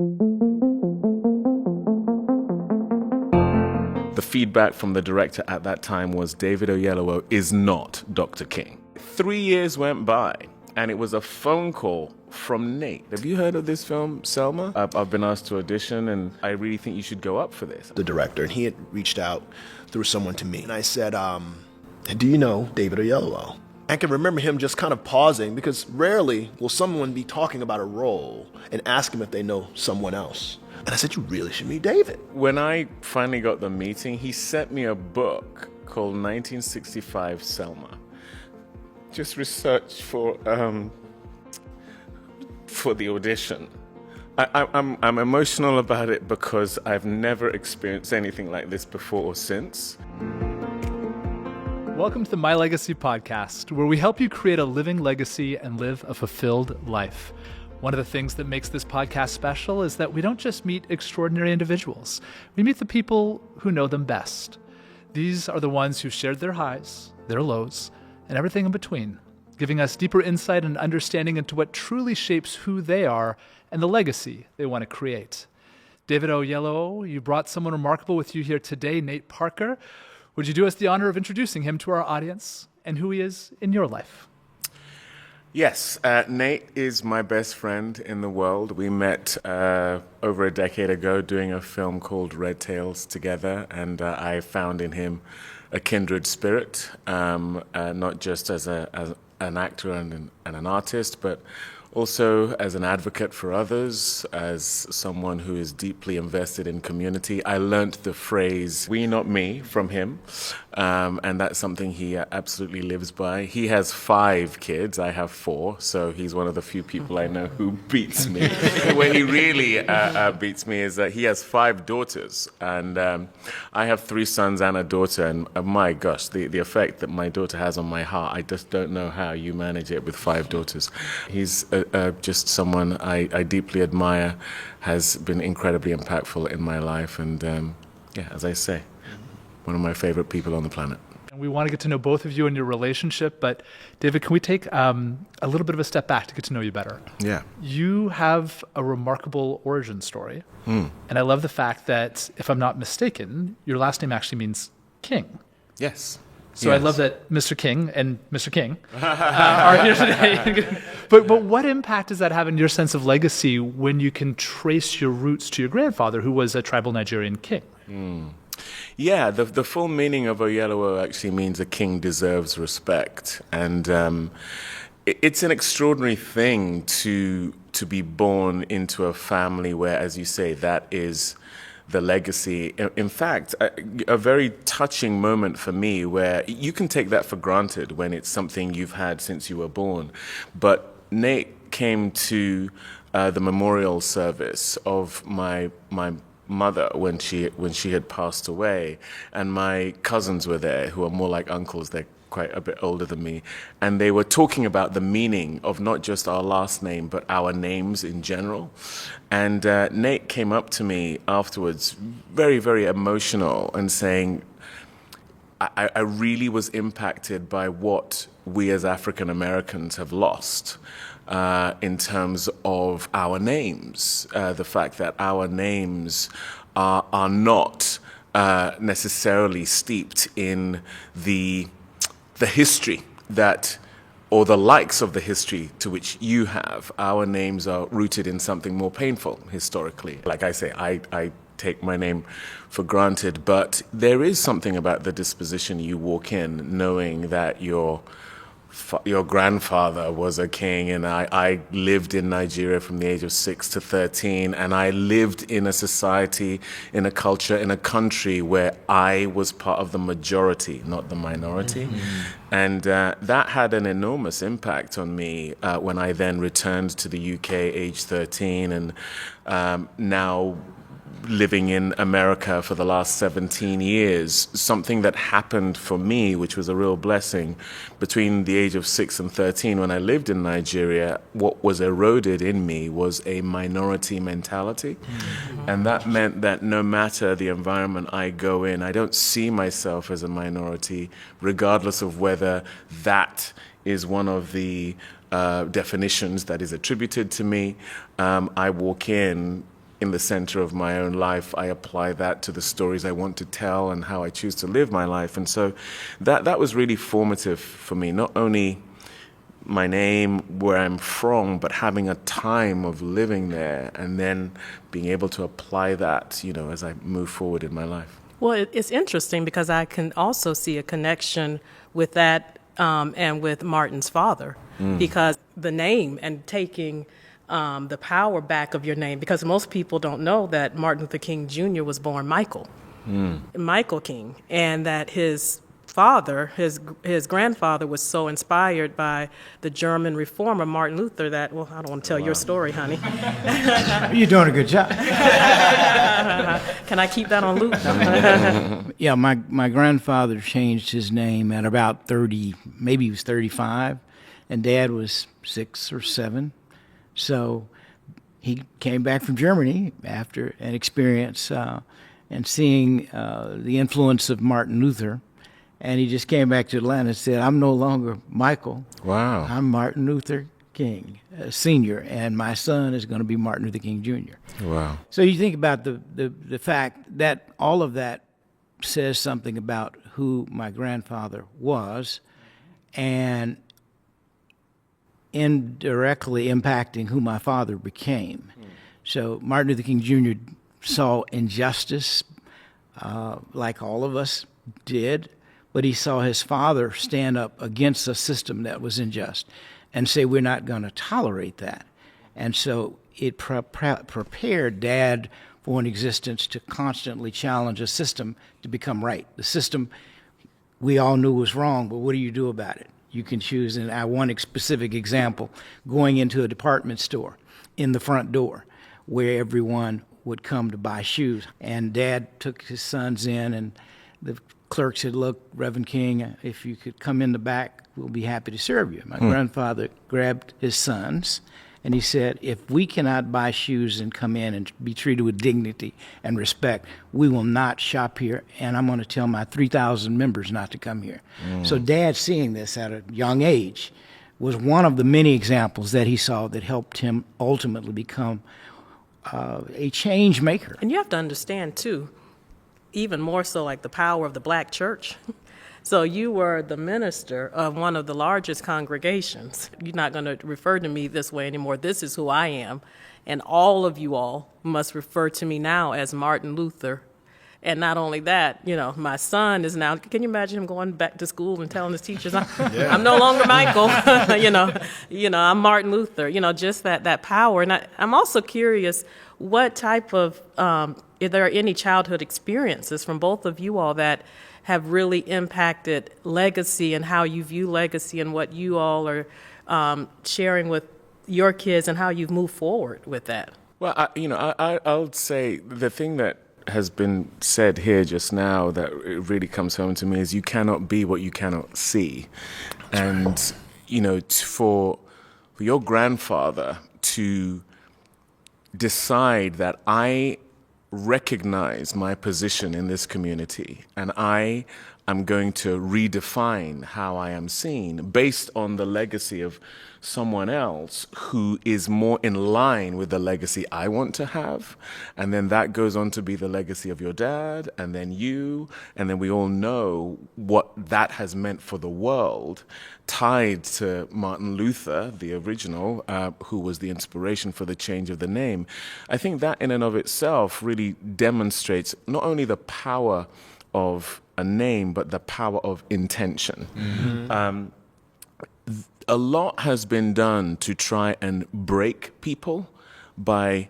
The feedback from the director at that time was David Oyelowo is not Dr. King. 3 years went by, and it was a phone call from Nate. Have you heard of this film, Selma? I've been asked to audition, and I really think you should go up for this. The director, and he had reached out through someone to me. And I said, do you know David Oyelowo? I can remember him just kind of pausing, because rarely will someone be talking about a role and ask him if they know someone else. And I said, you really should meet David. When I finally got the meeting, he sent me a book called 1965 Selma. Just research for the audition. I'm emotional about it because I've never experienced anything like this before or since. Welcome to the My Legacy podcast, where we help you create a living legacy and live a fulfilled life. One of the things that makes this podcast special is that we don't just meet extraordinary individuals. We meet the people who know them best. These are the ones who shared their highs, their lows, and everything in between, giving us deeper insight and understanding into what truly shapes who they are and the legacy they want to create. David Oyelowo, you brought someone remarkable with you here today, Nate Parker. Would you do us the honor of introducing him to our audience and who he is in your life? Yes, Nate is my best friend in the world. We met over a decade ago doing a film called Red Tails together, and I found in him a kindred spirit, not just as an actor and an artist, but also as an advocate for others, as someone who is deeply invested in community. I learnt the phrase, "we, not me," from him, and that's something he absolutely lives by. He has 5 kids, I have 4, so he's one of the few people I know who beats me. Where he really beats me is that he has 5 daughters, and I have 3 sons and a daughter, and my gosh, the effect that my daughter has on my heart, I just don't know how you manage it with 5 daughters. He's just someone I deeply admire, has been incredibly impactful in my life, and as I say, one of my favorite people on the planet. And we want to get to know both of you and your relationship, but David, can we take a little bit of a step back to get to know you better? Yeah. You have a remarkable origin story, and I love the fact that, if I'm not mistaken, your last name actually means king. Yes. So yes. I love that Mr. King and Mr. King are here today. But what impact does that have in your sense of legacy when you can trace your roots to your grandfather, who was a tribal Nigerian king? Yeah, the full meaning of Oyelowo actually means a king deserves respect. And it's an extraordinary thing to be born into a family where, as you say, that is the legacy. In fact, a very touching moment for me, where you can take that for granted when it's something you've had since you were born. But Nate came to the memorial service of my mother when she had passed away, and my cousins were there, who are more like uncles. They're quite a bit older than me, and they were talking about the meaning of not just our last name, but our names in general. And Nate came up to me afterwards, very, very emotional, and saying, I really was impacted by what we as African Americans have lost in terms of our names, the fact that our names are not necessarily steeped in the history that, or the likes of the history to which you have. Our names are rooted in something more painful historically. Like I say, I take my name for granted, but there is something about the disposition you walk in knowing that your grandfather was a king, and I lived in Nigeria from the age of 6 to 13, and I lived in a society, in a culture, in a country where I was part of the majority, not the minority. Mm-hmm. And that had an enormous impact on me when I then returned to the UK age 13, and now living in America for the last 17 years, something that happened for me, which was a real blessing, between the age of 6 and 13 when I lived in Nigeria, what was eroded in me was a minority mentality. Mm-hmm. And that meant that no matter the environment I go in, I don't see myself as a minority, regardless of whether that is one of the definitions that is attributed to me. I walk in in the center of my own life, I apply that to the stories I want to tell and how I choose to live my life. And so that was really formative for me, not only my name, where I'm from, but having a time of living there and then being able to apply that, as I move forward in my life. Well, it's interesting because I can also see a connection with that and with Martin's father, because the name and taking the power back of your name, because most people don't know that Martin Luther King Jr. was born Michael King, and that his father, his grandfather, was so inspired by the German reformer Martin Luther that, well, I don't want to tell your story, honey. You're doing a good job. Can I keep that on loop? Yeah, my grandfather changed his name at about 30, maybe he was 35, and Dad was 6 or 7. So he came back from Germany after an experience and seeing the influence of Martin Luther. And he just came back to Atlanta and said, I'm no longer Michael. Wow. I'm Martin Luther King, Sr., and my son is going to be Martin Luther King, Jr. Wow. So you think about the fact that all of that says something about who my grandfather was and indirectly impacting who my father became. So Martin Luther King Jr. saw injustice like all of us did, but he saw his father stand up against a system that was unjust and say, we're not going to tolerate that. And so it prepared Dad for an existence to constantly challenge a system to become right. The system we all knew was wrong, but what do you do about it? You can choose, and I one specific example, going into a department store in the front door where everyone would come to buy shoes. And Dad took his sons in, and the clerk said, look, Reverend King, if you could come in the back, we'll be happy to serve you. My grandfather grabbed his sons, and he said, if we cannot buy shoes and come in and be treated with dignity and respect, we will not shop here, and I'm going to tell my 3,000 members not to come here. So Dad, seeing this at a young age, was one of the many examples that he saw that helped him ultimately become a change maker. And you have to understand, too, even more so like the power of the black church. So you were the minister of one of the largest congregations. You're not going to refer to me this way anymore. This is who I am. And all of you all must refer to me now as Martin Luther. And not only that, my son is now, can you imagine him going back to school and telling his teachers, I'm no longer Michael, I'm Martin Luther, just that power. And I'm also curious, what type of, if there are any childhood experiences from both of you all that have really impacted legacy and how you view legacy and what you all are sharing with your kids and how you've moved forward with that? Well, I'll say the thing that has been said here just now that it really comes home to me is you cannot be what you cannot see. And, for your grandfather to decide that I recognize my position in this community and I am going to redefine how I am seen based on the legacy of someone else who is more in line with the legacy I want to have. And then that goes on to be the legacy of your dad and then you. And then we all know what that has meant for the world, tied to Martin Luther, the original, who was the inspiration for the change of the name. I think that in and of itself really demonstrates not only the power of a name, but the power of intention. Mm-hmm. A lot has been done to try and break people by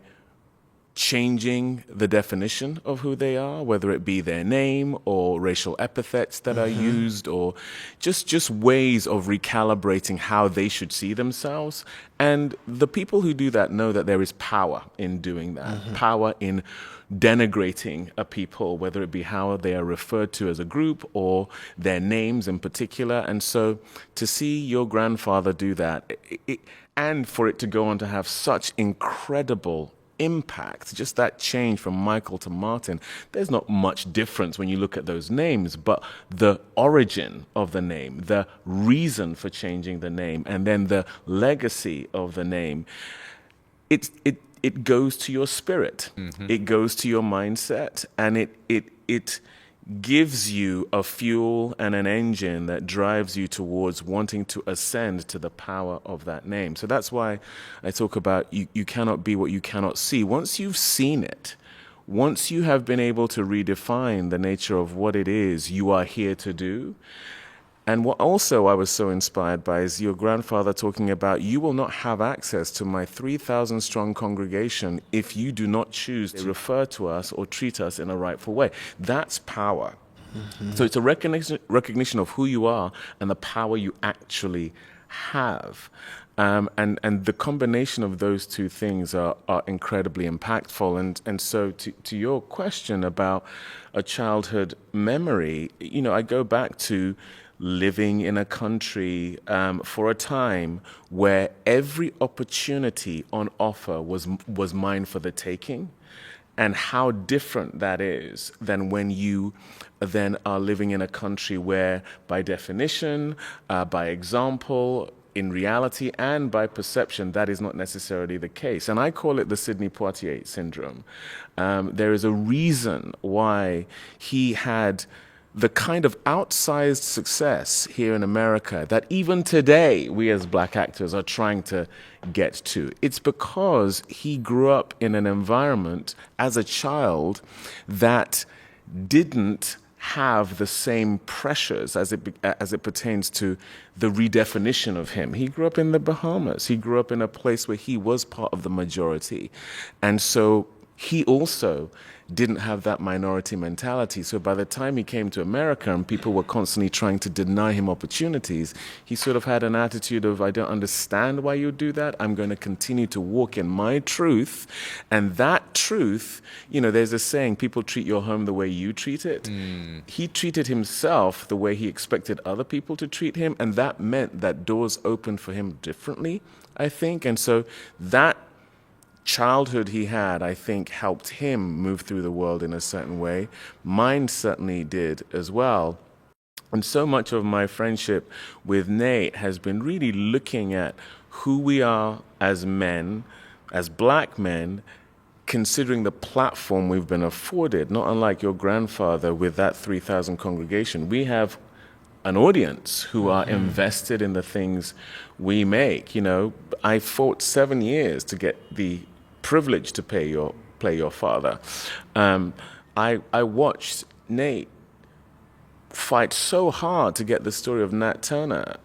changing the definition of who they are, whether it be their name or racial epithets that are used, or just ways of recalibrating how they should see themselves. And the people who do that know that there is power in doing that, power in denigrating a people, whether it be how they are referred to as a group or their names in particular. And so to see your grandfather do that, and for it to go on to have such incredible impact, just that change from Michael to Martin, there's not much difference when you look at those names, but the origin of the name, the reason for changing the name, and then the legacy of the name, it goes to your spirit. It goes to your mindset, and it gives you a fuel and an engine that drives you towards wanting to ascend to the power of that name. So that's why I talk about you cannot be what you cannot see. Once you've seen it, once you have been able to redefine the nature of what it is you are here to do. And what also I was so inspired by is your grandfather talking about, you will not have access to my 3,000 strong congregation if you do not choose to refer to us or treat us in a rightful way. That's power. So it's a recognition of who you are and the power you actually have. And the combination of those two things are incredibly impactful. And so to your question about a childhood memory, I go back to living in a country for a time where every opportunity on offer was mine for the taking, and how different that is than when you then are living in a country where, by definition, by example, in reality and by perception, that is not necessarily the case. And I call it the Sidney Poitier syndrome. There is a reason why he had the kind of outsized success here in America that even today we as black actors are trying to get to. It's because he grew up in an environment as a child that didn't have the same pressures as it pertains to the redefinition of him. He grew up in the Bahamas. He grew up in a place where he was part of the majority. And so he also didn't have that minority mentality. So by the time he came to America and people were constantly trying to deny him opportunities, he sort of had an attitude of, I don't understand why you do that. I'm going to continue to walk in my truth. And that truth, there's a saying, people treat your home the way you treat it. He treated himself the way he expected other people to treat him. And that meant that doors opened for him differently, I think. And so that childhood he had, I think, helped him move through the world in a certain way. Mine certainly did as well. And so much of my friendship with Nate has been really looking at who we are as men, as black men, considering the platform we've been afforded. Not unlike your grandfather with that 3,000 congregation. We have an audience who are invested in the things we make. I fought 7 years to get the privilege to play your father. I watched Nate fight so hard to get the story of Nat Turner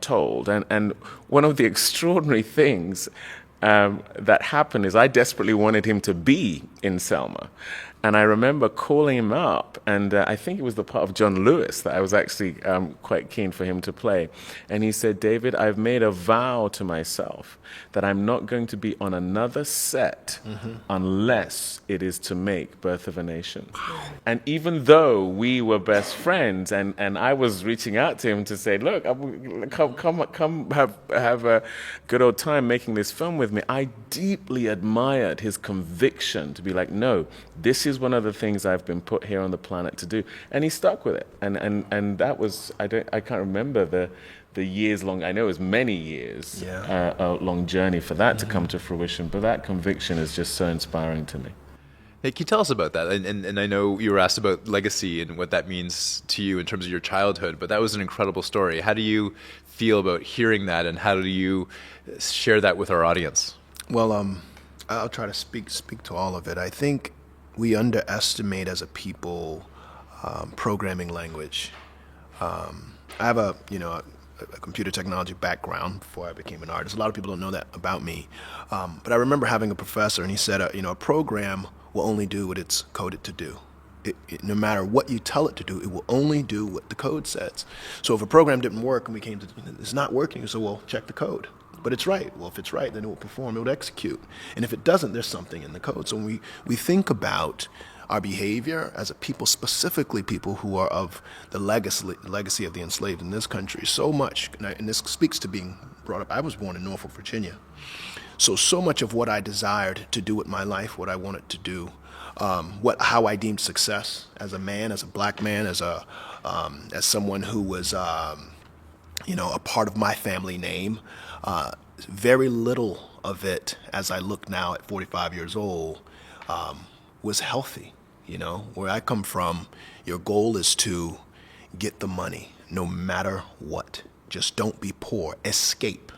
told. And one of the extraordinary things that happened is I desperately wanted him to be in Selma. And I remember calling him up, and I think it was the part of John Lewis that I was actually quite keen for him to play. And he said, David, I've made a vow to myself that I'm not going to be on another set unless it is to make Birth of a Nation. And even though we were best friends, and I was reaching out to him to say, look, come have a good old time making this film with me, I deeply admired his conviction to be like, no, this is one of the things I've been put here on the planet to do. And he stuck with it. And that was, I can't remember the years long, I know it was many years, a long journey for that to come to fruition. But that conviction is just so inspiring to me. Hey, can you tell us about that? And I know you were asked about legacy and what that means to you in terms of your childhood, but that was an incredible story. How do you feel about hearing that, and how do you share that with our audience? Well, I'll try to speak to all of it. I think we underestimate as a people programming language. I have a computer technology background before I became an artist. A lot of people don't know that about me. But I remember having a professor, and he said, a program will only do what it's coded to do. No matter what you tell it to do, it will only do what the code says. So if a program didn't work and we came to, it's not working, you say, well, check the code. But it's right. Well, if it's right, then it will perform, it will execute. And if it doesn't, there's something in the code. So when we think about our behavior as a people, specifically people who are of the legacy of the enslaved in this country, so much, and this speaks to being brought up, I was born in Norfolk, Virginia. So much of what I desired to do with my life, what I wanted to do, how I deemed success as a man, as a black man, as someone who was, a part of my family name, very little of it, as I look now at 45 years old, was healthy. You know, where I come from, your goal is to get the money no matter what. Just don't be poor. Escape.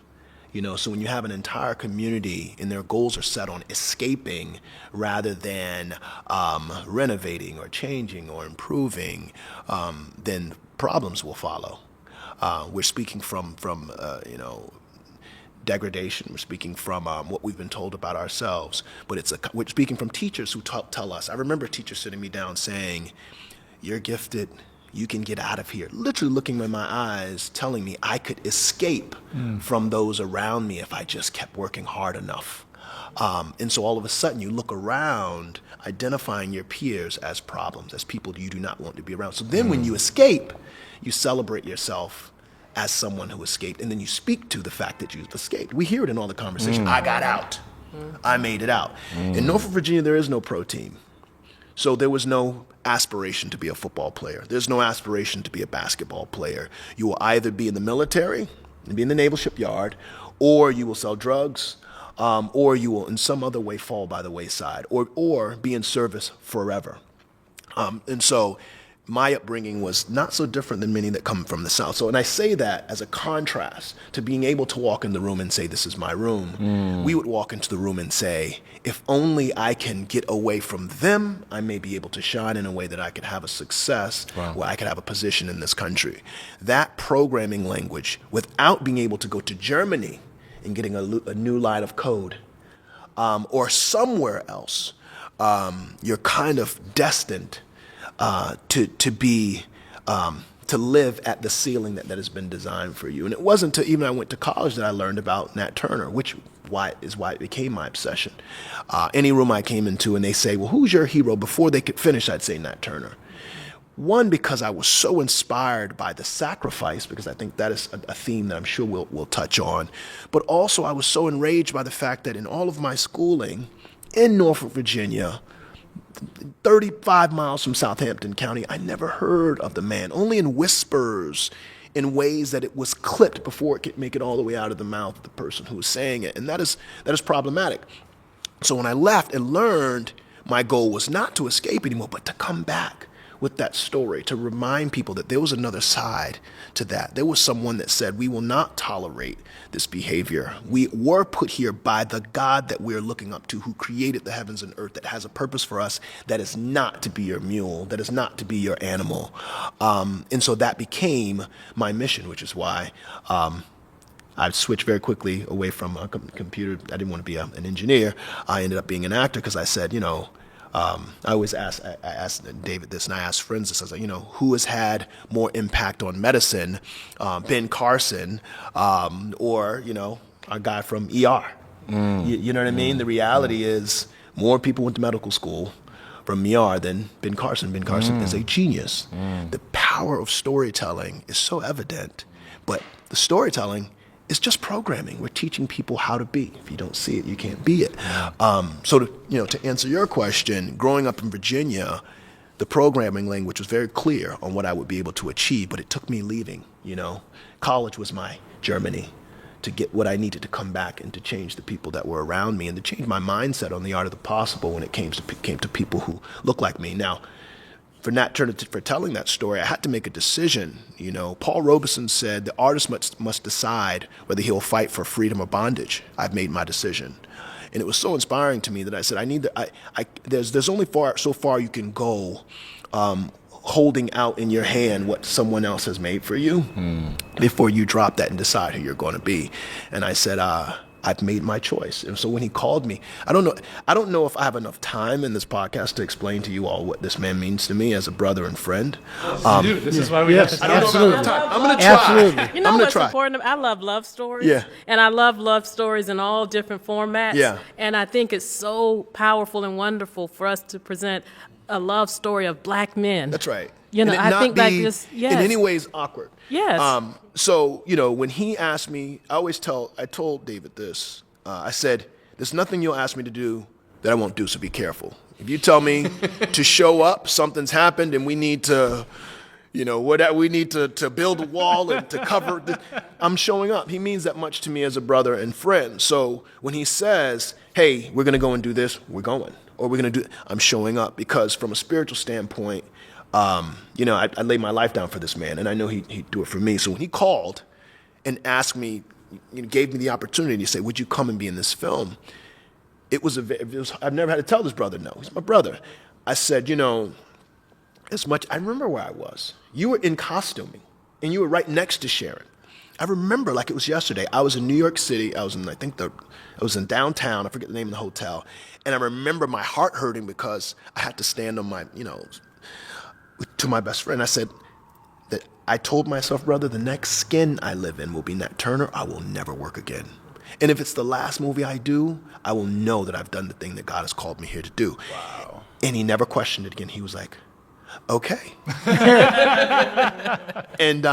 You know, so when you have an entire community and their goals are set on escaping rather than renovating or changing or improving, then problems will follow. We're speaking from degradation. We're speaking from what we've been told about ourselves. But we're speaking from teachers who tell us. I remember a teacher sitting me down saying, "You're gifted. You can get out of here." Literally looking in my eyes, telling me I could escape from those around me if I just kept working hard enough. And so all of a sudden you look around, identifying your peers as problems, as people you do not want to be around. So then when you escape, you celebrate yourself as someone who escaped, and then you speak to the fact that you've escaped. We hear it in all the conversation. I got out. I made it out. In Norfolk, Virginia, there is no pro team. So there was no aspiration to be a football player. There's no aspiration to be a basketball player. You will either be in the military, be in the naval shipyard, or you will sell drugs, or you will in some other way fall by the wayside, or be in service forever. And so my upbringing was not so different than many that come from the South. So, and I say that as a contrast to being able to walk in the room and say, "This is my room." We would walk into the room and say, "If only I can get away from them, I may be able to shine in a way that I could have a success, where I could have a position in this country." That programming language, without being able to go to Germany and getting a new line of code, or somewhere else, you're kind of destined to live at the ceiling that has been designed for you. And it wasn't until even I went to college that I learned about Nat Turner, which is why it became my obsession. Any room I came into and they say, "Well, who's your hero?" Before they could finish, I'd say Nat Turner. One, because I was so inspired by the sacrifice, because I think that is a theme that I'm sure we'll touch on. But also I was so enraged by the fact that in all of my schooling in Norfolk, Virginia, 35 miles from Southampton County, I never heard of the man, only in whispers, in ways that it was clipped before it could make it all the way out of the mouth of the person who was saying it. And that is problematic. So when I left and learned, my goal was not to escape anymore, but to come back with that story, to remind people that there was another side to that. There was someone that said, "We will not tolerate this behavior. We were put here by the God that we're looking up to, who created the heavens and earth, that has a purpose for us, that is not to be your mule, that is not to be your animal." And so that became my mission, which is why I switched very quickly away from a computer. I didn't want to be an engineer. I ended up being an actor because I said, I always ask David this, and I ask friends this. I was like, who has had more impact on medicine, Ben Carson, or a guy from ER? You know what I mean? The reality is more people went to medical school from ER than Ben Carson. Ben Carson is a genius. The power of storytelling is so evident, but the storytelling is just programming. We're teaching people how to be. If you don't see it, you can't be it. So to answer your question, growing up in Virginia, the programming language was very clear on what I would be able to achieve, but it took me leaving. College was my Germany to get what I needed to come back and to change the people that were around me and to change my mindset on the art of the possible when it came to people who look like me. Now, for Nat Turner, for telling that story, I had to make a decision. Paul Robeson said the artist must decide whether he'll fight for freedom or bondage. I've made my decision. And it was so inspiring to me that I said, there's only so far you can go holding out in your hand what someone else has made for you before you drop that and decide who you're going to be. And I said, I've made my choice. And so when he called me, I don't know if I have enough time in this podcast to explain to you all what this man means to me as a brother and friend. This is why we have to I don't know if I have enough time. I'm going to try. Absolutely. You know what's important? I love love stories. Yeah. And I love love stories in all different formats. Yeah. And I think it's so powerful and wonderful for us to present a love story of black men. That's right. And it I not think be like this, yes. in any ways awkward. Yes. So, when he asked me, I told David this. I said, "There's nothing you'll ask me to do that I won't do, so be careful. If you tell me to show up, something's happened, and we need to, what we need to build a wall and to cover. I'm showing up. He means that much to me as a brother and friend. So when he says, hey, we're going to go and do this, we're going. Or we're going to do, I'm showing up because from a spiritual standpoint, I laid my life down for this man, and I know he'd do it for me. So when he called and asked me, gave me the opportunity to say, would you come and be in this film? I've never had to tell this brother no. He's my brother. I said, I remember where I was. You were in costuming, and you were right next to Sharon. I remember like it was yesterday. I was in New York City. I was in downtown. I forget the name of the hotel. And I remember my heart hurting because I had to stand on my, to my best friend. I said that I told myself, brother, the next skin I live in will be Nat Turner. I will never work again. And if it's the last movie I do, I will know that I've done the thing that God has called me here to do. Wow. And he never questioned it again. He was like, okay. and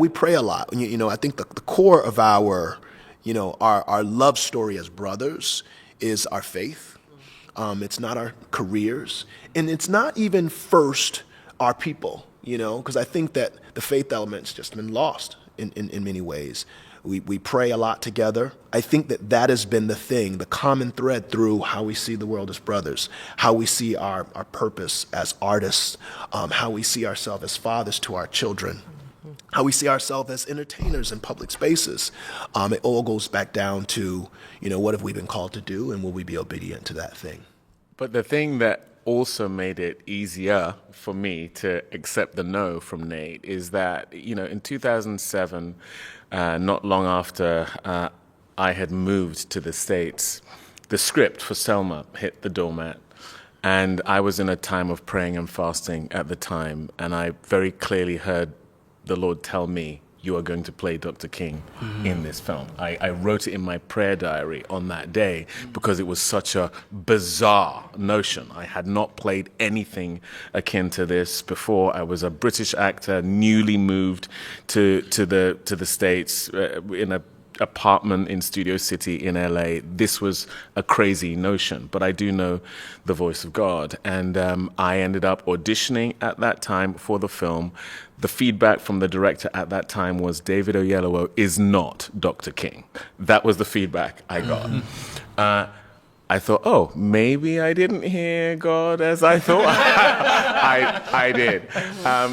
we pray a lot. I think the core of our love story as brothers is our faith. It's not our careers, and it's not even first our people, because I think that the faith element's just been lost in many ways. We pray a lot together. I think that has been the common thread through how we see the world as brothers, how we see our purpose as artists, how we see ourselves as fathers to our children, how we see ourselves as entertainers in public spaces. It all goes back down to, what have we been called to do, and will we be obedient to that thing? But the thing that also made it easier for me to accept the no from Nate is that, in 2007, not long after I had moved to the States, the script for Selma hit the doormat. And I was in a time of praying and fasting at the time, and I very clearly heard the Lord tell me, you are going to play Dr. King in this film. I wrote it in my prayer diary on that day because it was such a bizarre notion. I had not played anything akin to this before. I was a British actor, newly moved to the States in a apartment in Studio City in LA. This was a crazy notion, but I do know the voice of God. And I ended up auditioning at that time for the film. The feedback from the director at that time was David Oyelowo is not Dr. King. That was the feedback I got. I thought, maybe I didn't hear God as I thought I did.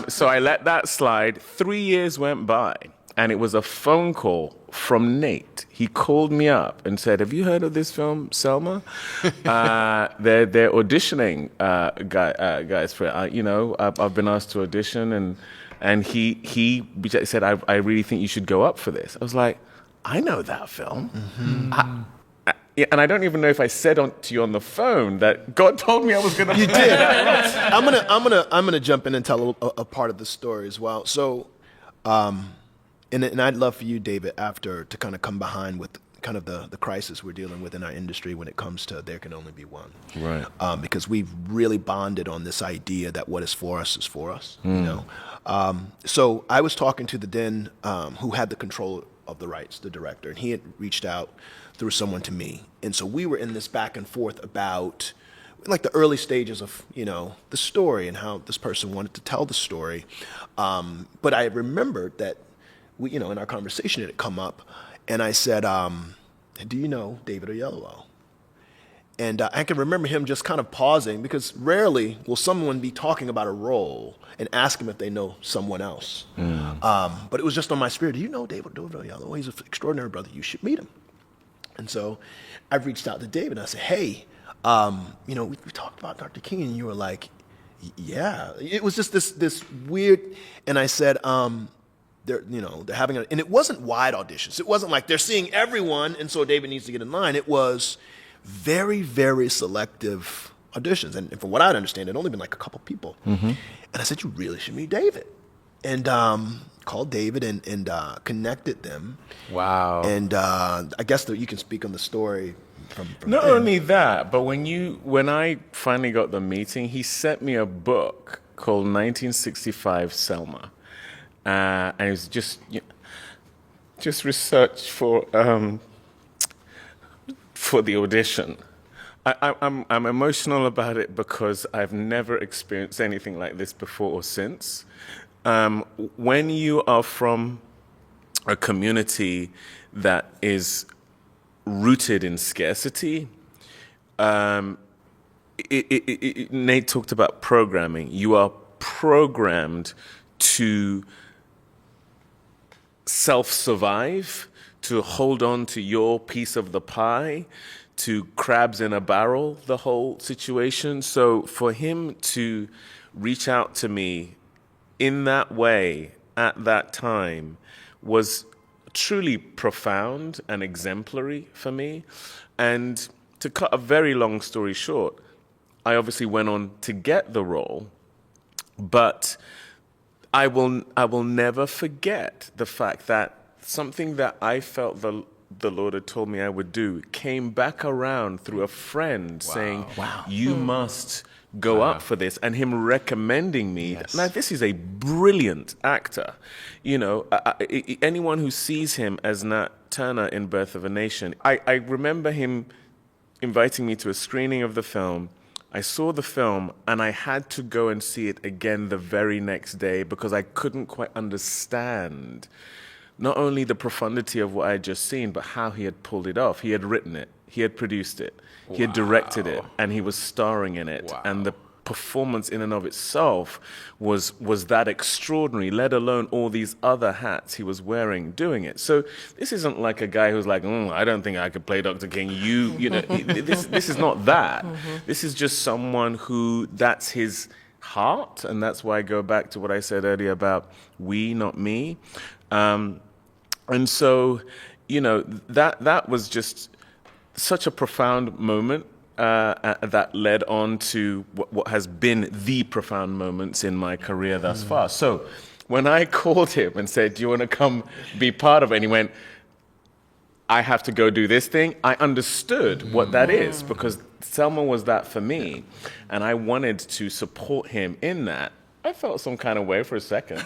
So I let that slide. 3 years went by, and it was a phone call from Nate. He called me up and said, have you heard of this film, Selma? They're auditioning guys for it. I've been asked to audition, and he said, I really think you should go up for this. I was like, I know that film. And I don't even know if I said to you on the phone that God told me I was going to. You did. I'm gonna jump in and tell a part of the story as well. So, and I'd love for you, David, after to kind of come behind with kind of the crisis we're dealing with in our industry when it comes to there can only be one. Right. Because we've really bonded on this idea that what is for us is for us. So I was talking to the then who had the control of the rights, the director, and he had reached out through someone to me. And so we were in this back and forth about like the early stages of, the story and how this person wanted to tell the story. But I remembered that we, in our conversation it had come up, and I said, do you know David Oyelowo? And I can remember him just kind of pausing, because rarely will someone be talking about a role and ask him if they know someone else. But it was just on my spirit. Do you know David Oyelowo? He's an extraordinary brother. You should meet him. And so I reached out to David and I said, hey, we talked about Dr. King, and you were like, yeah. It was just this weird, and I said, they're having and it wasn't wide auditions. It wasn't like they're seeing everyone, and so David needs to get in line. It was very, very selective auditions. And from what I understand, it had only been like a couple people. And I said, you really should meet David. And called David and connected them. Wow. And I guess that you can speak on the story from Not then. only that, but when I finally got the meeting, he sent me a book called 1965 Selma. And it was just research for the audition. I'm emotional about it because I've never experienced anything like this before or since. When you are from a community that is rooted in scarcity, Nate talked about programming. You are programmed to self-survive, to hold on to your piece of the pie, to crabs in a barrel, the whole situation. So for him to reach out to me in that way at that time was truly profound and exemplary for me. And to cut a very long story short, I obviously went on to get the role, but I will never forget the fact that something that I felt the Lord had told me I would do came back around through a friend saying, you must go up for this, and him recommending me. Yes. Now, this is a brilliant actor. You know, anyone who sees him as Nat Turner in Birth of a Nation, I remember him inviting me to a screening of the film. I saw the film and I had to go and see it again the very next day because I couldn't quite understand not only the profundity of what I had just seen, but how he had pulled it off. He had written it, he had produced it, he had directed it, and he was starring in it. And the performance in and of itself was that extraordinary, let alone all these other hats he was wearing doing it. So this isn't like a guy who's like, I don't think I could play Dr. King. You know, this is not that. This is just someone who that's his heart, and that's why I go back to what I said earlier about we, not me. And so, you know, that was just such a profound moment that led on to what has been the profound moments in my career thus far. So when I called him and said, do you want to come be part of it? And he went, I have to go do this thing. I understood what that is because Selma was that for me. And I wanted to support him in that. I felt some kind of way for a second,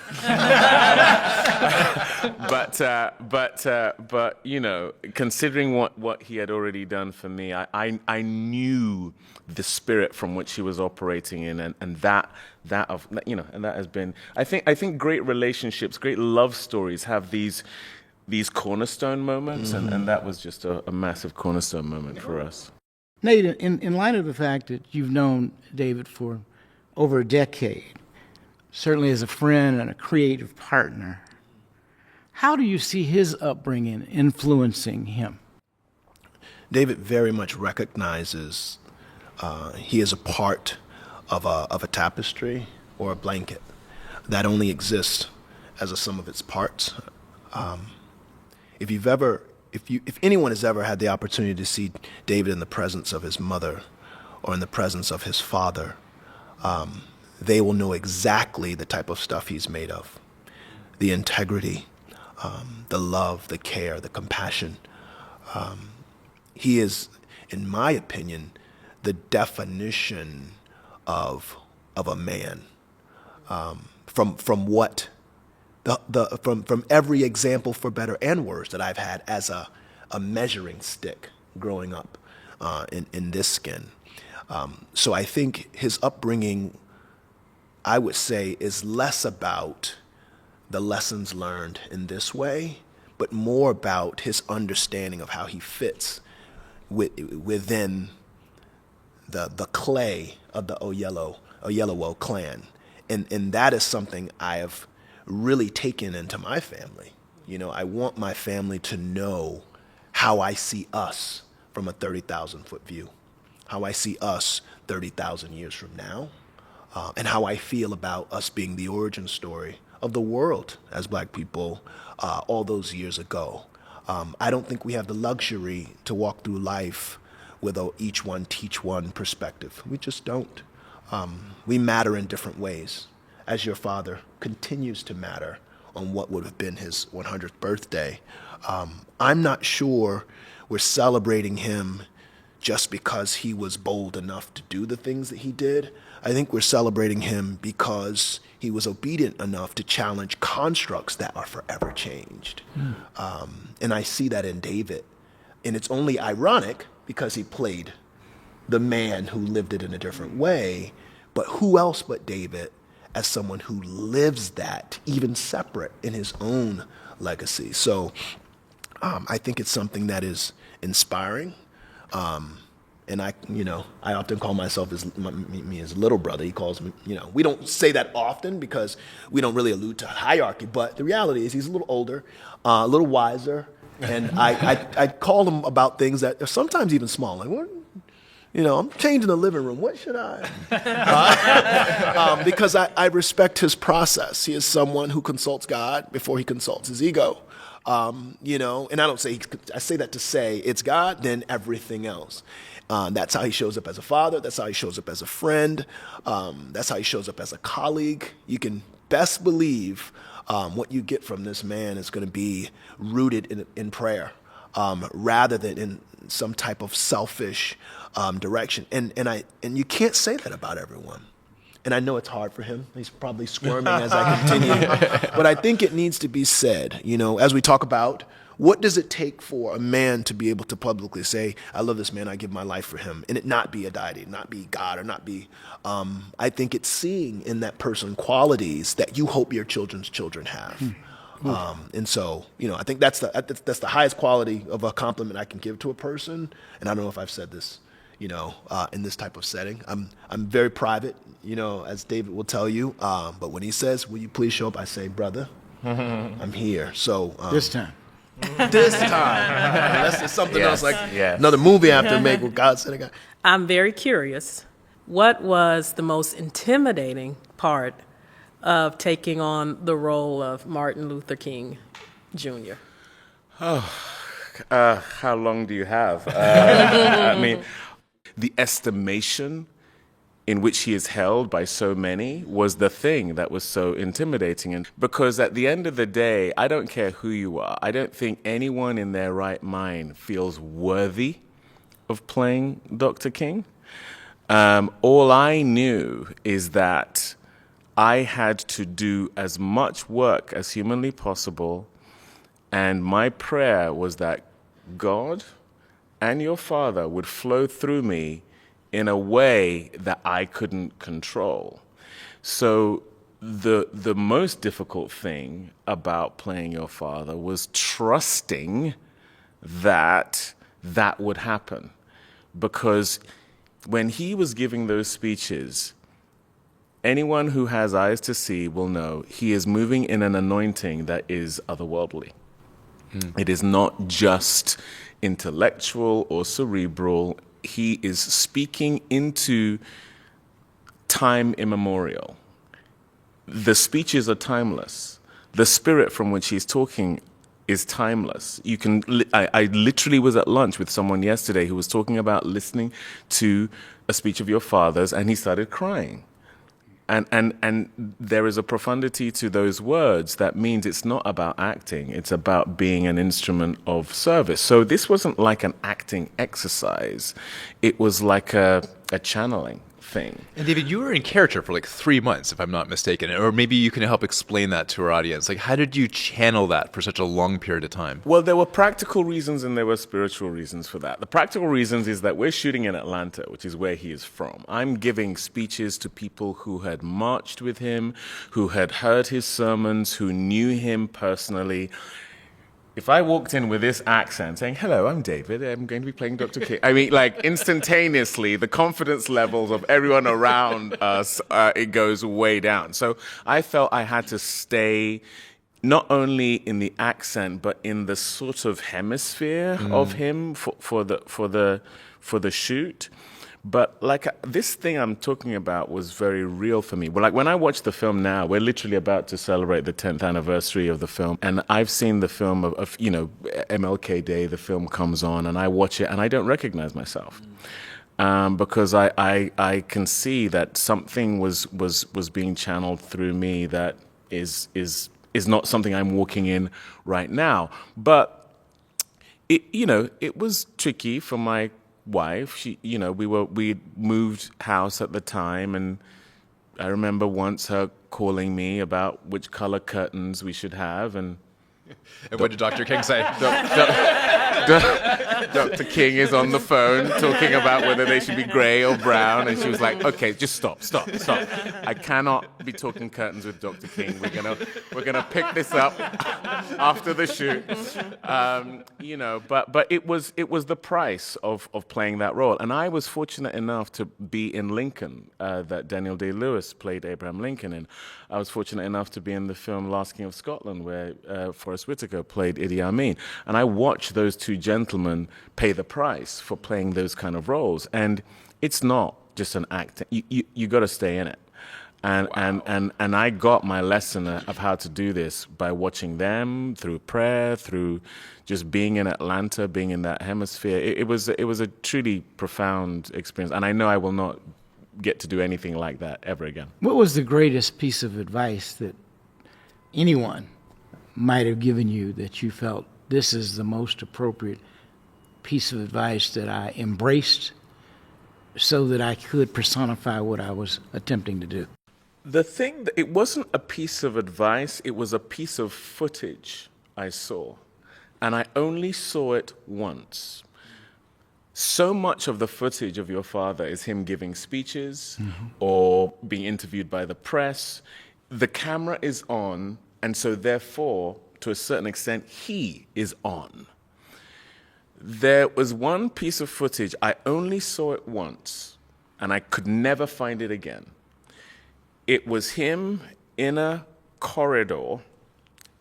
but you know, considering what he had already done for me, I knew the spirit from which he was operating in, and that has been. I think great relationships, great love stories have these cornerstone moments, and that was just a massive cornerstone moment for us. Nate, in light of the fact that you've known David for over a decade, certainly as a friend and a creative partner, how do you see his upbringing influencing him? David very much recognizes he is a part of a tapestry or a blanket that only exists as a sum of its parts. If anyone has ever had the opportunity to see David in the presence of his mother or in the presence of his father, they will know exactly the type of stuff he's made of. The integrity, the love, the care, the compassion. He is, in my opinion, the definition of a man. From every example, for better and worse, that I've had as a measuring stick growing up in this skin. So I think his upbringing, I would say, is less about the lessons learned in this way, but more about his understanding of how he fits within the clay of the Oyelowo clan. And that is something I have really taken into my family. You know, I want my family to know how I see us from a 30,000-foot view, how I see us 30,000 years from now. And how I feel about us being the origin story of the world as Black people all those years ago. I don't think we have the luxury to walk through life with a each one teach one perspective. We just don't. We matter in different ways. As your father continues to matter on what would have been his 100th birthday, I'm not sure we're celebrating him just because he was bold enough to do the things that he did. I think we're celebrating him because he was obedient enough to challenge constructs that are forever changed. And I see that in David. And it's only ironic because he played the man who lived it in a different way. But who else but David as someone who lives that, even separate in his own legacy. So I think it's something that is inspiring. And I often call myself me his little brother. He calls me, we don't say that often because we don't really allude to hierarchy, but the reality is he's a little older, a little wiser, and I call him about things that are sometimes even small. Like, what? I'm changing the living room. What should I? Because I respect his process. He is someone who consults God before he consults his ego. And I don't say, I say that to say it's God, then everything else. That's how he shows up as a father. That's how he shows up as a friend. That's how he shows up as a colleague. You can best believe what you get from this man is going to be rooted in prayer rather than in some type of selfish direction. And you can't say that about everyone. And I know it's hard for him. He's probably squirming as I continue. But I think it needs to be said, as we talk about what does it take for a man to be able to publicly say, I love this man, I give my life for him, and it not be a deity, not be God, or not be, I think it's seeing in that person qualities that you hope your children's children have. And so, I think that's the highest quality of a compliment I can give to a person. And I don't know if I've said this, in this type of setting. I'm very private, as David will tell you. But when he says, will you please show up? I say, brother, I'm here. So This time. This time. Unless there's something else like another movie I have to make with God said again. I'm very curious. What was the most intimidating part of taking on the role of Martin Luther King Jr.? How long do you have? I mean, the estimation in which he is held by so many was the thing that was so intimidating. And because at the end of the day, I don't care who you are. I don't think anyone in their right mind feels worthy of playing Dr. King. All I knew is that I had to do as much work as humanly possible. And my prayer was that God and your Father would flow through me in a way that I couldn't control. So the most difficult thing about playing your father was trusting that that would happen. Because when he was giving those speeches, anyone who has eyes to see will know he is moving in an anointing that is otherworldly. It is not just intellectual or cerebral. He is speaking into time immemorial. The speeches are timeless. The spirit from which he's talking is timeless. I literally was at lunch with someone yesterday who was talking about listening to a speech of your father's, and he started crying. And there is a profundity to those words that means it's not about acting, it's about being an instrument of service. So this wasn't like an acting exercise, it was like a channeling thing. And David, you were in character for like 3 months, if I'm not mistaken, or maybe you can help explain that to our audience. Like, how did you channel that for such a long period of time? Well, there were practical reasons and there were spiritual reasons for that. The practical reasons is that we're shooting in Atlanta, which is where he is from. I'm giving speeches to people who had marched with him, who had heard his sermons, who knew him personally. If I walked in with this accent saying, hello, I'm David, I'm going to be playing Dr. King. I mean, like, instantaneously, the confidence levels of everyone around us, it goes way down. So I felt I had to stay not only in the accent, but in the sort of hemisphere of him for the shoot. But like this thing I'm talking about was very real for me. Well, like when I watch the film now, we're literally about to celebrate the 10th anniversary of the film. And I've seen the film of MLK Day, the film comes on and I watch it and I don't recognize myself. Because I can see that something was being channeled through me that is not something I'm walking in right now. But it was tricky for my wife. She, we moved house at the time, and I remember once her calling me about which color curtains we should have, and what did Dr. King say? Dr. King is on the phone talking about whether they should be gray or brown, and she was like, "Okay, just stop. I cannot be talking curtains with Dr. King. We're gonna pick this up after the shoot." But it was the price of playing that role, and I was fortunate enough to be in Lincoln, that Daniel Day-Lewis played Abraham Lincoln in. I was fortunate enough to be in the film Last King of Scotland, where Forrest Whitaker played Idi Amin. And I watched those two gentlemen pay the price for playing those kind of roles. And it's not just an act. You got to stay in it. And I got my lesson of how to do this by watching them, through prayer, through just being in Atlanta, being in that hemisphere. It was a truly profound experience. And I know I will not get to do anything like that ever again. What was the greatest piece of advice that anyone might have given you that you felt this is the most appropriate piece of advice that I embraced so that I could personify what I was attempting to do? The thing, it wasn't a piece of advice, it was a piece of footage I saw. And I only saw it once. So much of the footage of your father is him giving speeches or being interviewed by the press. The camera is on, and so therefore, to a certain extent, he is on. There was one piece of footage, I only saw it once, and I could never find it again. It was him in a corridor.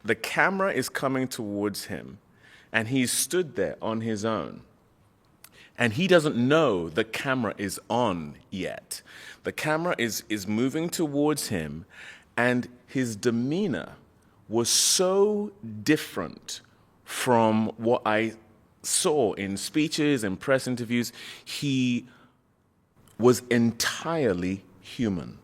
The camera is coming towards him, and he's stood there on his own. And he doesn't know the camera is on yet. The camera is moving towards him, and his demeanor was so different from what I saw in speeches and press interviews. He was entirely human.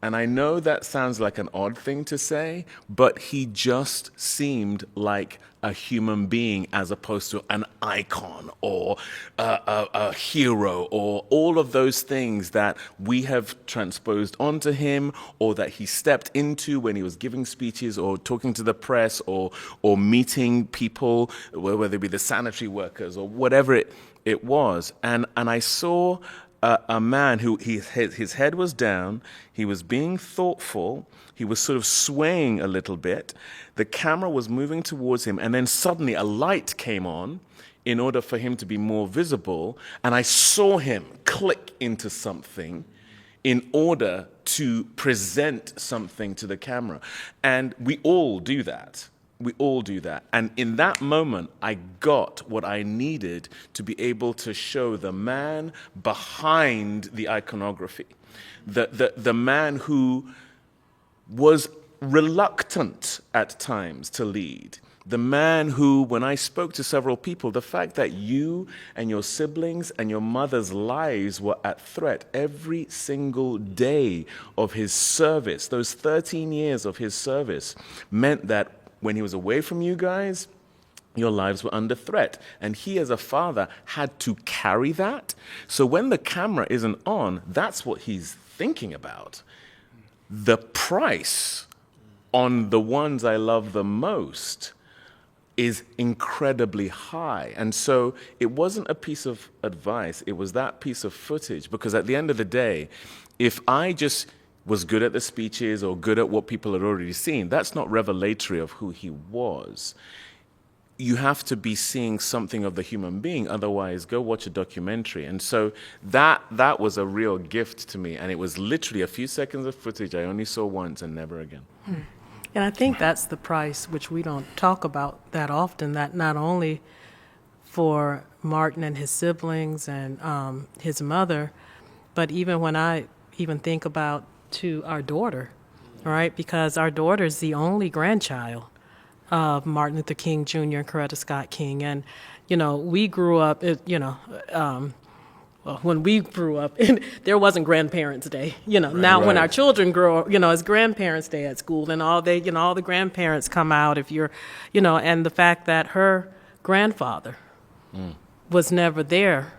And I know that sounds like an odd thing to say, but he just seemed like a human being as opposed to an icon or a hero or all of those things that we have transposed onto him or that he stepped into when he was giving speeches or talking to the press or meeting people, whether it be the sanitary workers or whatever it was. And I saw a man who his head was down, he was being thoughtful, he was sort of swaying a little bit, the camera was moving towards him, and then suddenly a light came on in order for him to be more visible, and I saw him click into something in order to present something to the camera. And we all do that. We all do that. And in that moment, I got what I needed to be able to show the man behind the iconography, the man who was reluctant at times to lead, the man who, when I spoke to several people, the fact that you and your siblings and your mother's lives were at threat every single day of his service, those 13 years of his service, meant that when he was away from you guys, your lives were under threat. And he, as a father, had to carry that. So when the camera isn't on, that's what he's thinking about. The price on the ones I love the most is incredibly high. And so it wasn't a piece of advice, it was that piece of footage. Because at the end of the day, if I just was good at the speeches or good at what people had already seen, that's not revelatory of who he was. You have to be seeing something of the human being, otherwise go watch a documentary. And so that was a real gift to me, and it was literally a few seconds of footage I only saw once and never again. And I think that's the price which we don't talk about that often, that not only for Martin and his siblings and his mother, but even when I even think about to our daughter, right? Because our daughter is the only grandchild of Martin Luther King Jr. and Coretta Scott King. And, we grew up, when we grew up, there wasn't Grandparents' Day. Now when our children grow up, it's Grandparents' Day at school, and all the grandparents come out if you're, and the fact that her grandfather was never there.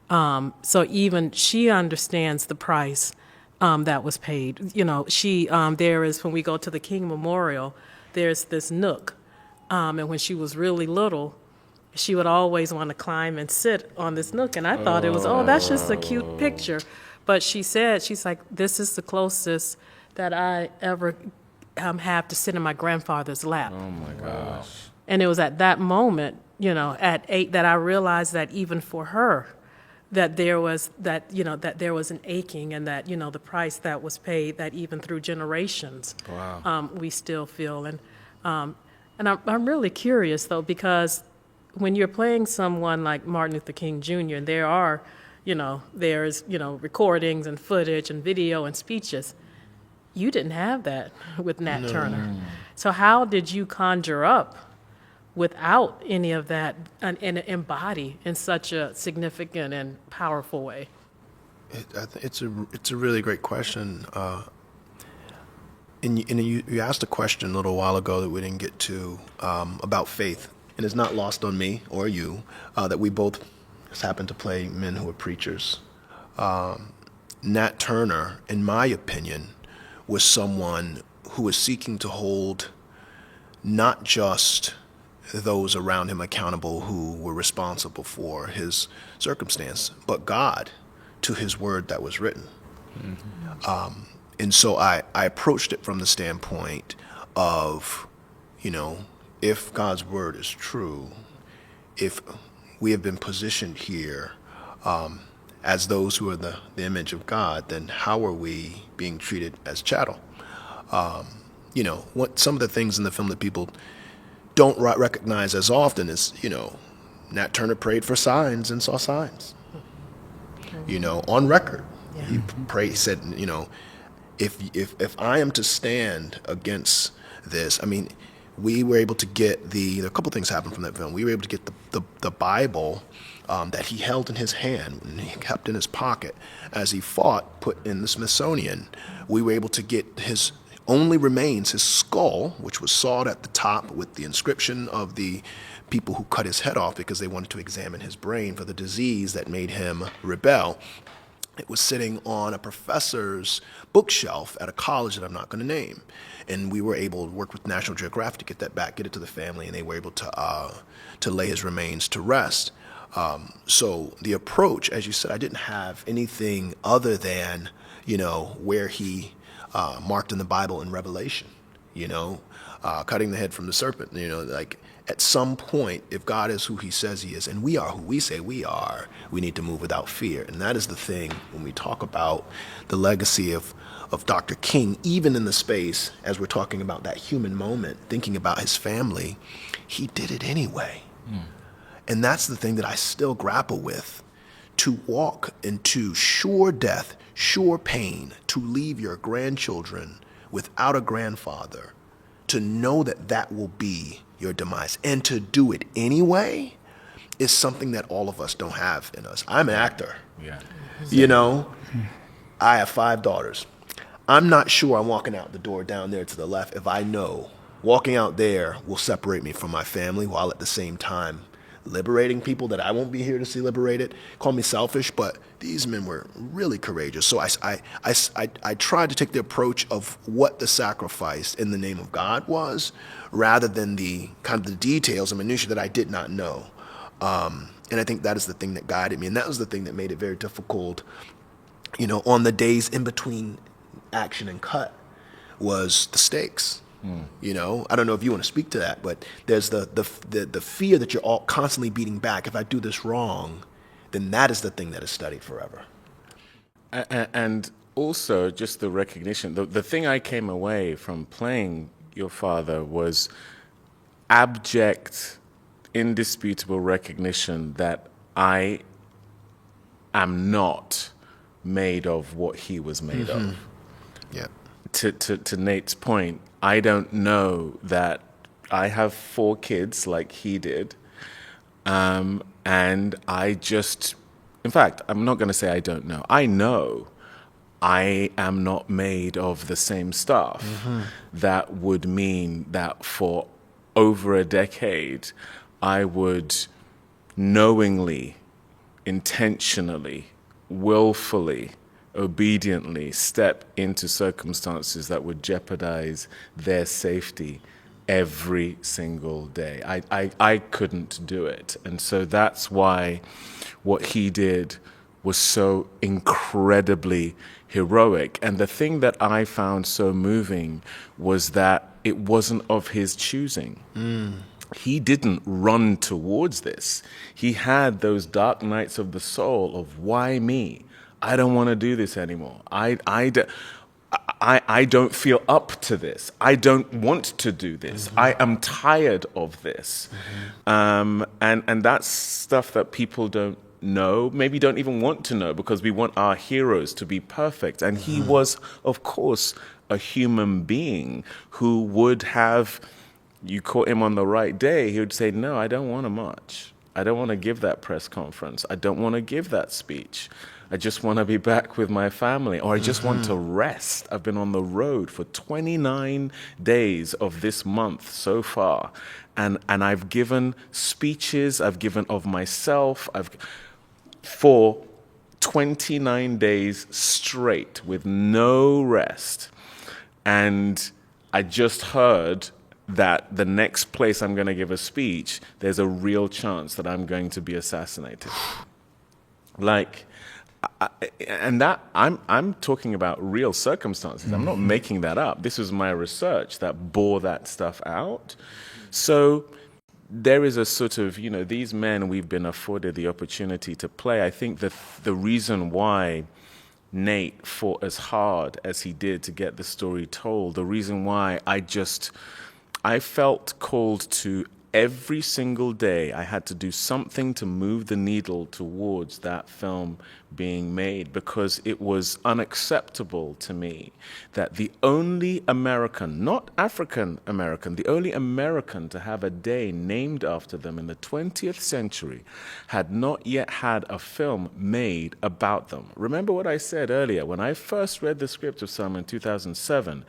So even she understands the price that was paid. There is, when we go to the King Memorial, there's this nook. And when she was really little, she would always want to climb and sit on this nook. And I thought it was, oh, that's just a cute picture. But she said, she's like, this is the closest that I ever have to sit in my grandfather's lap. Oh my gosh. And it was at that moment, at 8, that I realized that even for her, that there was an aching, and that, the price that was paid, that even through generations, we still feel. And I'm really curious, though, because when you're playing someone like Martin Luther King Jr., and there are, there's, recordings and footage and video and speeches, you didn't have that with Nat Turner. So how did you conjure up without any of that and embody in such a significant and powerful way? It's a really great question. And you asked a question a little while ago that we didn't get to about faith. And it's not lost on me or you that we both happen to play men who are preachers. Nat Turner, in my opinion, was someone who was seeking to hold not just those around him accountable who were responsible for his circumstance, but God to his word that was written. And so I approached it from the standpoint of, if God's word is true, if we have been positioned here as those who are the image of God, then how are we being treated as chattel? What some of the things in the film that people don't recognize as often is, Nat Turner prayed for signs and saw signs. On record, he prayed. He said, if I am to stand against this, we were able to get a couple things happened from that film. We were able to get the Bible that he held in his hand and he kept in his pocket as he fought, put in the Smithsonian. We were able to get his only remains, his skull, which was sawed at the top with the inscription of the people who cut his head off because they wanted to examine his brain for the disease that made him rebel. It was sitting on a professor's bookshelf at a college that I'm not going to name. And we were able to work with National Geographic to get that back, get it to the family, and they were able to lay his remains to rest. So the approach, as you said, I didn't have anything other than, where he marked in the Bible in Revelation, cutting the head from the serpent, at some point, if God is who he says he is, and we are who we say we are, we need to move without fear. And that is the thing when we talk about the legacy of Dr. King, even in the space, as we're talking about that human moment, thinking about his family, he did it anyway. And that's the thing that I still grapple with. To walk into sure death, sure pain, to leave your grandchildren without a grandfather, to know that that will be your demise, and to do it anyway is something that all of us don't have in us. I'm an actor. I have 5 daughters. I'm not sure I'm walking out the door down there to the left if I know walking out there will separate me from my family while at the same time liberating people that I won't be here to see liberated. Call me selfish, but these men were really courageous. So I tried to take the approach of what the sacrifice in the name of God was, rather than the kind of the details and minutiae that I did not know. And I think that is the thing that guided me, and that was the thing that made it very difficult, on the days in between action and cut, was the stakes. I don't know if you want to speak to that, but there's the fear that you're all constantly beating back. If I do this wrong, then that is the thing that is studied forever. And also just the recognition. The thing I came away from playing your father was abject, indisputable recognition that I am not made of what he was made of. Yeah. To Nate's point, I don't know that I have 4 kids like he did. And I just, in fact, I'm not going to say I don't know. I know I am not made of the same stuff. That would mean that for over a decade, I would knowingly, intentionally, willfully, obediently step into circumstances that would jeopardize their safety every single day. I couldn't do it. And so that's why what he did was so incredibly heroic. And the thing that I found so moving was that it wasn't of his choosing. He didn't run towards this. He had those dark nights of the soul of, why me? I don't want to do this anymore. I don't feel up to this. I don't want to do this. I am tired of this. And that's stuff that people don't know, maybe don't even want to know, because we want our heroes to be perfect. And he was, of course, a human being who would have, you caught him on the right day, he would say, no, I don't want to march. I don't want to give that press conference. I don't want to give that speech. I just want to be back with my family, or I just want to rest. I've been on the road for 29 days of this month so far, and I've given speeches, I've given of myself, for 29 days straight with no rest. And I just heard that the next place I'm going to give a speech, there's a real chance that I'm going to be assassinated. And that I'm talking about real circumstances. I'm not making that up. This was my research that bore that stuff out. So there is a sort of, these men we've been afforded the opportunity to play. I think that the reason why Nate fought as hard as he did to get the story told, the reason why I felt called to every single day, I had to do something to move the needle towards that film being made, because it was unacceptable to me that the only American, not African American, the only American to have a day named after them in the 20th century had not yet had a film made about them. Remember what I said earlier, when I first read the script of Selma in 2007,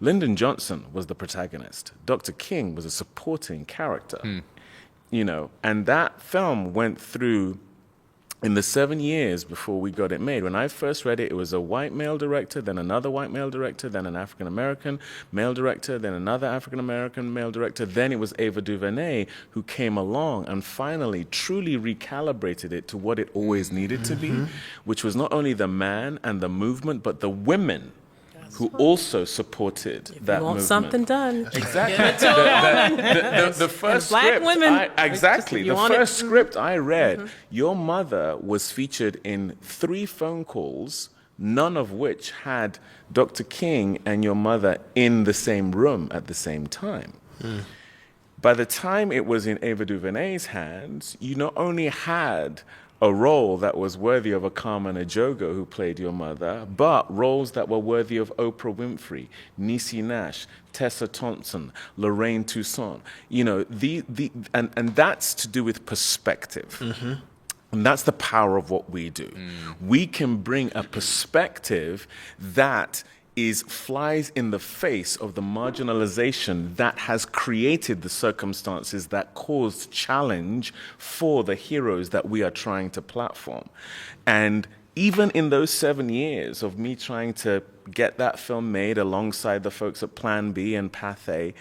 Lyndon Johnson was the protagonist. Dr. King was a supporting character, and that film went through, in the 7 years before we got it made. When I first read it, it was a white male director, then another white male director, then an African-American male director, then another African-American male director. Then it was Ava DuVernay who came along and finally truly recalibrated it to what it always needed to be, which was not only the man and the movement, but the women who also supported that movement. Want something done. Exactly. Give it to a woman. The first Black script, women. exactly. You The want first it? script I read, your mother was featured in 3 phone calls, none of which had Dr. King and your mother in the same room at the same time. By the time it was in Ava DuVernay's hands, you not only had a role that was worthy of a Carmen Ejogo who played your mother, but roles that were worthy of Oprah Winfrey, Niecy Nash, Tessa Thompson, Lorraine Toussaint. And that's to do with perspective. And that's the power of what we do. We can bring a perspective that flies in the face of the marginalization that has created the circumstances that caused challenge for the heroes that we are trying to platform. And even in those 7 years of me trying to get that film made alongside the folks at Plan B and Path A,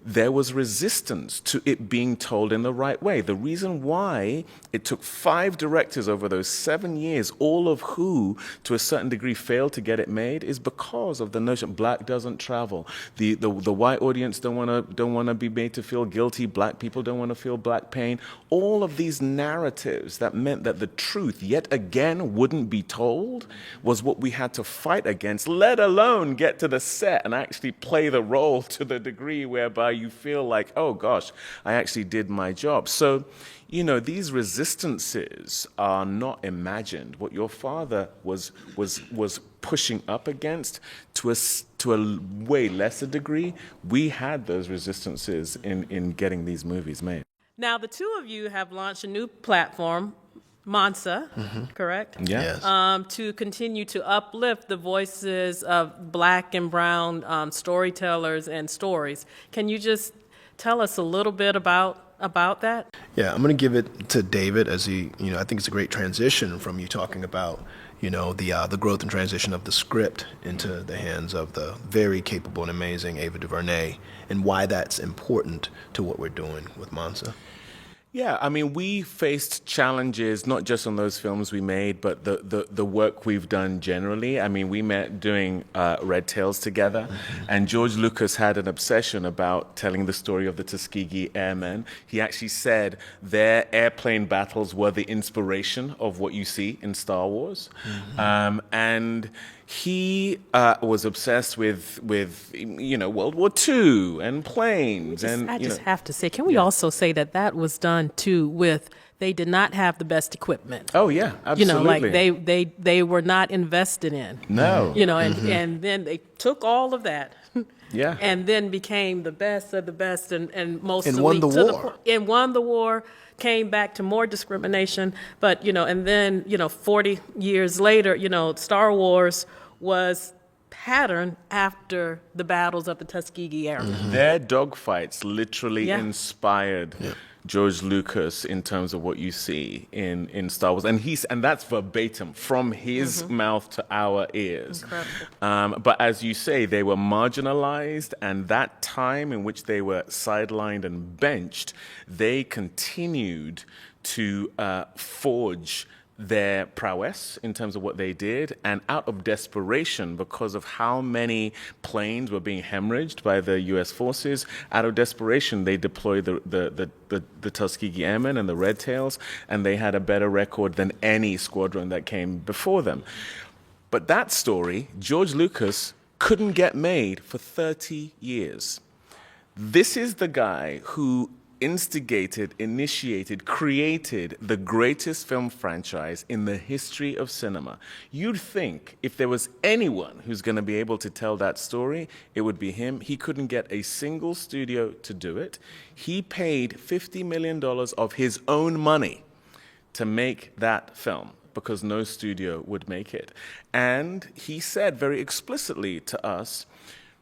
there was resistance to it being told in the right way. The reason why it took 5 directors over those 7 years, all of who, to a certain degree, failed to get it made, is because of the notion black doesn't travel. The white audience don't want to be made to feel guilty. Black people don't want to feel black pain. All of these narratives that meant that the truth, yet again, wouldn't be told, was what we had to fight against, let alone get to the set and actually play the role to the degree whereby you feel like, oh gosh, I actually did my job. So, these resistances are not imagined. What your father was pushing up against, to a way lesser degree, we had those resistances in getting these movies made. Now, the two of you have launched a new platform, Mansa, correct? Yeah. Yes. To continue to uplift the voices of Black and brown storytellers and stories. Can you just tell us a little bit about that? Yeah, I'm going to give it to David as I think it's a great transition from you talking about, the growth and transition of the script into the hands of the very capable and amazing Ava DuVernay, and why that's important to what we're doing with Mansa. Yeah, I mean, we faced challenges not just on those films we made, but the work we've done generally. I mean, we met doing Red Tails together, and George Lucas had an obsession about telling the story of the Tuskegee Airmen. He actually said their airplane battles were the inspiration of what you see in Star Wars. And he was obsessed with World War II and planes. I just have to say, can we also say that was done too with, they did not have the best equipment. Oh yeah, absolutely. Like they were not invested in. No. And then they took all of that. Yeah. And then became the best of the best and most and elite won the war. And won the war. Came back to more discrimination, but and then 40 years later, Star Wars was patterned after the battles of the Tuskegee Airmen. Their dogfights literally Yeah. inspired George Lucas in terms of what you see in Star Wars, and that's verbatim from his mouth to our ears. Incredible. But as you say, they were marginalized, and that time in which they were sidelined and benched, they continued to forge their prowess in terms of what they did, and out of desperation, because of how many planes were being hemorrhaged by the U.S. forces, out of desperation, they deployed the Tuskegee Airmen and the Red Tails, and they had a better record than any squadron that came before them. But that story, George Lucas couldn't get made for 30 years. This is the guy who initiated, created the greatest film franchise in the history of cinema. You'd think if there was anyone who's going to be able to tell that story, it would be him. He couldn't get a single studio to do it. He paid $50 million of his own money to make that film, because no studio would make it. And he said very explicitly to us,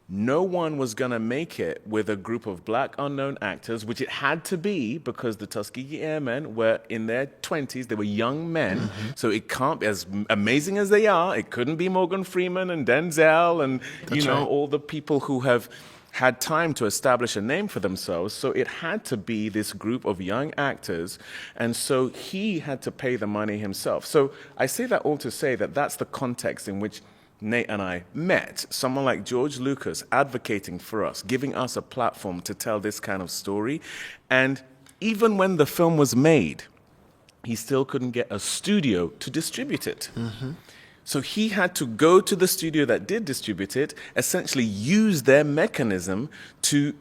no one was going to make it with a group of black unknown actors, which it had to be because the Tuskegee Airmen were in their 20s. They were young men. So it can't be, as amazing as they are, it couldn't be Morgan Freeman and Denzel and, all the people who have had time to establish a name for themselves. So it had to be this group of young actors. And so he had to pay the money himself. So I say that all to say that that's the context in which Nate and I met. Someone like George Lucas advocating for us, giving us a platform to tell this kind of story. And even when the film was made, he still couldn't get a studio to distribute it. So he had to go to the studio that did distribute it, essentially use their mechanism to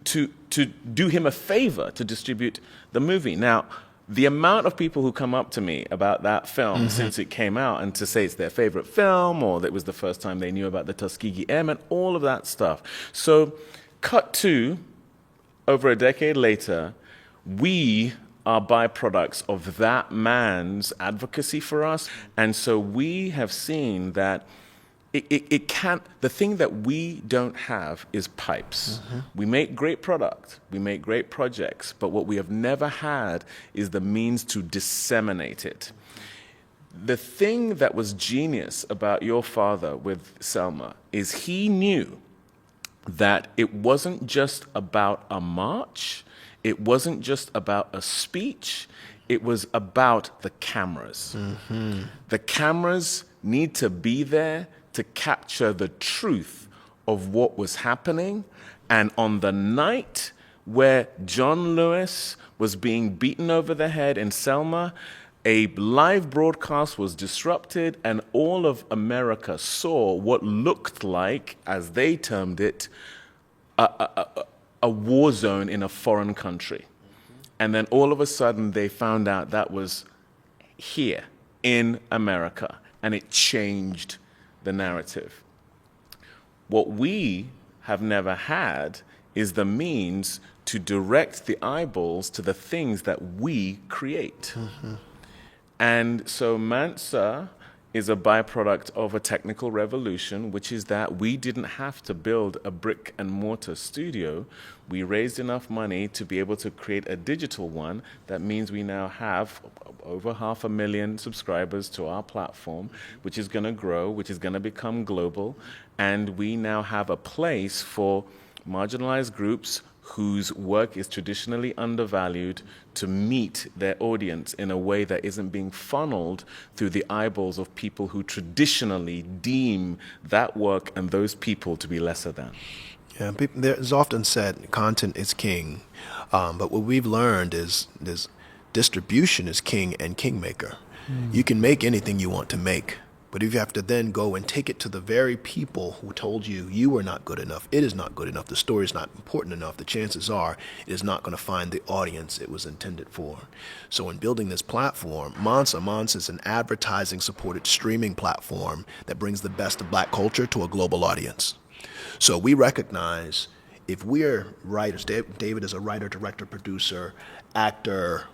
do him a favor to distribute the movie. Now, the amount of people who come up to me about that film since it came out and to say it's their favorite film, or that it was the first time they knew about the Tuskegee Airmen, all of that stuff. So cut to, over a decade later, we are byproducts of that man's advocacy for us. And so we have seen that it can't, the thing that we don't have is pipes. We make great product, we make great projects, but what we have never had is the means to disseminate it. The thing that was genius about your father with Selma is he knew that it wasn't just about a march, it wasn't just about a speech, it was about the cameras. The cameras need to be there to capture the truth of what was happening. And on the night where John Lewis was being beaten over the head in Selma, a live broadcast was disrupted, and all of America saw what looked like, as they termed it, a war zone in a foreign country. And then all of a sudden they found out that was here in America, and it changed the narrative. What we have never had is the means to direct the eyeballs to the things that we create. And so Mansa is a byproduct of a technical revolution, which is that we didn't have to build a brick and mortar studio. We raised enough money to be able to create a digital one. That means we now have over 500,000 subscribers to our platform, which is going to grow, which is going to become global. And we now have a place for marginalized groups whose work is traditionally undervalued to meet their audience in a way that isn't being funneled through the eyeballs of people who traditionally deem that work and those people to be lesser than. Yeah, there's often said content is king, but what we've learned is distribution is king and kingmaker. You can make anything you want to make, but if you have to then go and take it to the very people who told you you are not good enough, it is not good enough, the story is not important enough, the chances are it is not going to find the audience it was intended for. So in building this platform, Mansa is an advertising-supported streaming platform that brings the best of Black culture to a global audience. So we recognize if we're writers, David is a writer, director, producer, actor,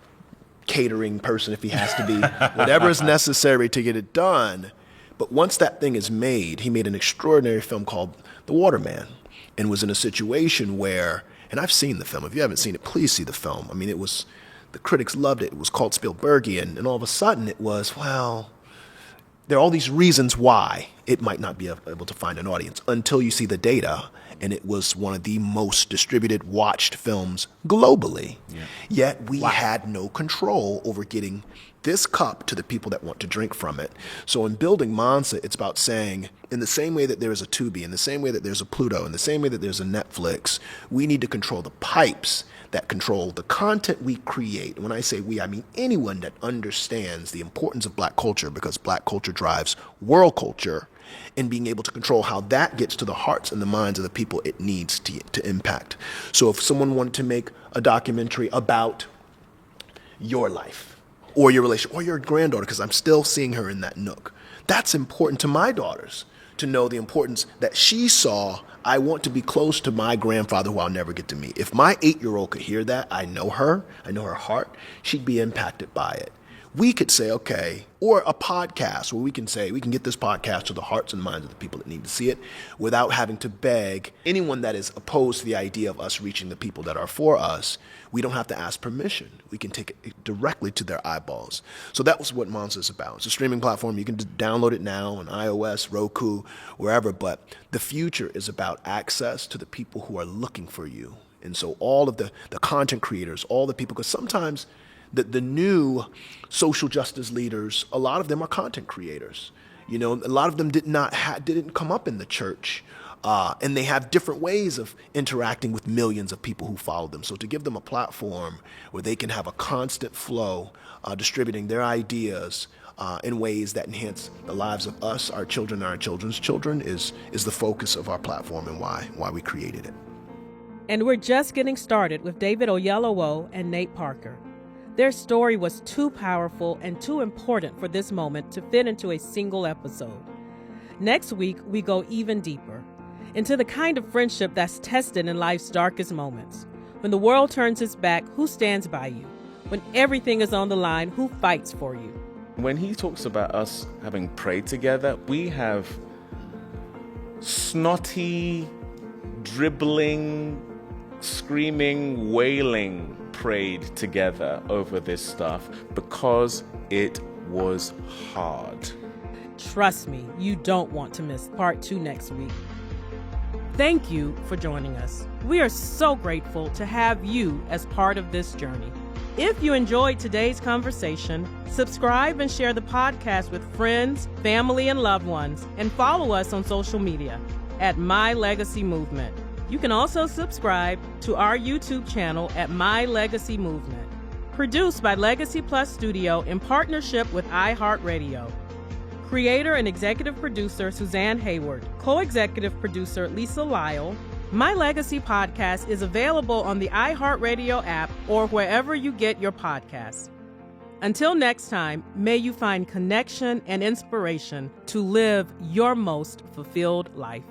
catering person if he has to be, whatever is necessary to get it done. But once that thing is made, he made an extraordinary film called The Waterman and was in a situation where, and I've seen the film, if you haven't seen it, please see the film. I mean, the critics loved it. It was called Spielbergian, and all of a sudden it was, well, there are all these reasons why it might not be able to find an audience until you see the data, and it was one of the most distributed, watched films globally. Yeah. Yet we had no control over getting this cup to the people that want to drink from it. So in building Mansa, it's about saying, in the same way that there is a Tubi, in the same way that there's a Pluto, in the same way that there's a Netflix, we need to control the pipes that control the content we create. When I say we, I mean anyone that understands the importance of Black culture, because Black culture drives world culture, and being able to control how that gets to the hearts and the minds of the people it needs to impact. So if someone wanted to make a documentary about your life, or your relationship, or your granddaughter, because I'm still seeing her in that nook. That's important to my daughters, to know the importance that she saw. I want to be close to my grandfather who I'll never get to meet. If my 8-year-old could hear that, I know her heart, she'd be impacted by it. We could say, okay, or a podcast where we can say, we can get this podcast to the hearts and minds of the people that need to see it without having to beg anyone that is opposed to the idea of us reaching the people that are for us. We don't have to ask permission. We can take it directly to their eyeballs. So that was what Mansa is about. It's a streaming platform. You can download it now on iOS, Roku, wherever. But the future is about access to the people who are looking for you. And so all of the content creators, all the people, because sometimes the new social justice leaders, a lot of them are content creators. You know, a lot of them didn't come up in the church. And they have different ways of interacting with millions of people who follow them. So to give them a platform where they can have a constant flow, distributing their ideas in ways that enhance the lives of us, our children, and our children's children is the focus of our platform and why we created it. And we're just getting started with David Oyelowo and Nate Parker. Their story was too powerful and too important for this moment to fit into a single episode. Next week, we go even deeper into the kind of friendship that's tested in life's darkest moments. When the world turns its back, who stands by you? When everything is on the line, who fights for you? When he talks about us having prayed together, we have snotty, dribbling, screaming, wailing prayed together over this stuff because it was hard. Trust me, you don't want to miss part 2 next week. Thank you for joining us. We are so grateful to have you as part of this journey. If you enjoyed today's conversation, subscribe and share the podcast with friends, family, and loved ones, and follow us on social media at My Legacy Movement. You can also subscribe to our YouTube channel at My Legacy Movement. Produced by Legacy Plus Studio in partnership with iHeartRadio. Creator and executive producer Suzanne Hayward. Co-executive producer Lisa Lyle. My Legacy Podcast is available on the iHeartRadio app or wherever you get your podcasts. Until next time, may you find connection and inspiration to live your most fulfilled life.